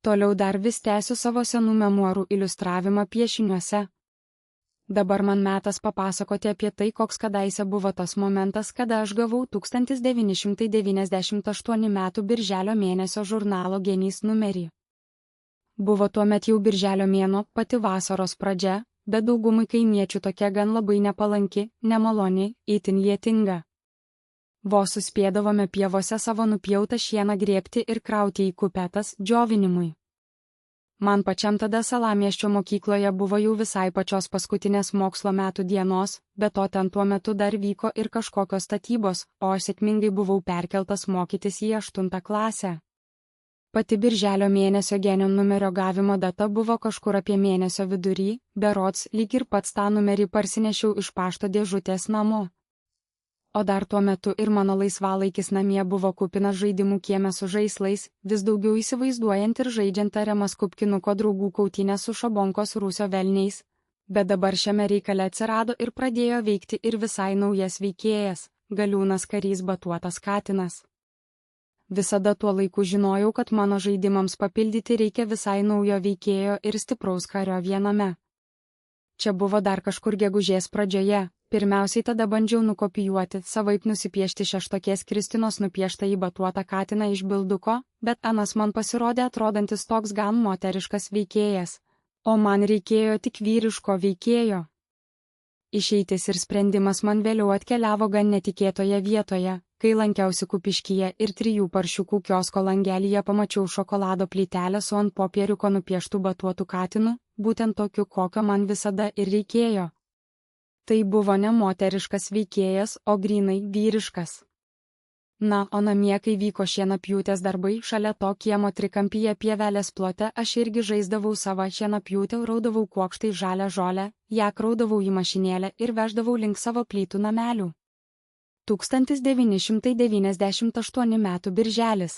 Toliau dar vis tęsiu savo senų memuarų iliustravimą piešiniuose. Dabar man metas papasakoti apie tai, koks kadaise buvo tas momentas, kada aš gavau 1998 m. birželio mėnesio žurnalo Genys numerį. Buvo tuomet jau birželio mėnuo, pati vasaros pradžia, bet daugumai kaimiečių tokia gan labai nepalanki, nemaloni, itin lietinga. Vos suspėdavome pievose savo nupjautą šieną grėbti ir krauti į kupetas džiovinimui. Man pačiam tada Salamiesčio mokykloje buvo jau visai pačios paskutinės mokslo metų dienos, bet to ten tuo metu dar vyko ir kažkokios statybos, o aš sėkmingai buvau perkeltas mokytis į 8 klasę. Pati birželio mėnesio Genio numerio gavimo data buvo kažkur apie mėnesio vidury, berods lyg ir pats tą numerį parsinešiau iš pašto dėžutės namo. O dar tuo metu ir mano laisvalaikis namie buvo kupinas žaidimų kieme su žaislais, vis daugiau įsivaizduojant ir žaidžiant tariamas kupkinuko draugų kautynės su Šabonkos Rūsio velniais. Bet dabar šiame reikale atsirado ir pradėjo veikti ir visai naujas veikėjas - galiūnas karys Batuotas katinas. Visada tuo laiku žinojau, kad mano žaidimams papildyti reikia visai naujo veikėjo ir stipraus kario viename. Čia buvo dar kažkur gegužės pradžioje. Pirmiausiai tada bandžiau nukopijuoti, savaip nusipiešti Šeštokės Kristinos nupieštą į Batuotą katiną iš bilduko, bet anas man pasirodė atrodantis toks gan moteriškas veikėjas. O man reikėjo tik vyriško veikėjo. Išeitis ir sprendimas man vėliau atkeliavo gan netikėtoje vietoje, kai lankiausi Kupiškyje ir 3 paršiukų kiosko langelyje pamačiau šokolado plytelę su ant popieriuko nupieštų Batuotų katinų, būtent tokiu, kokio man visada ir reikėjo. Tai buvo ne moteriškas veikėjas, o grinai vyriškas. Na, o namie, kai vyko šienapjūtės darbai, šalia to kiemo trikampyje pievelės plote aš irgi žaisdavau savo šienapjūtę, raudavau kuokštai žalią žolę, ją kraudavau į mašinėlę ir veždavau link savo plytų namelių. 1998 m. birželis.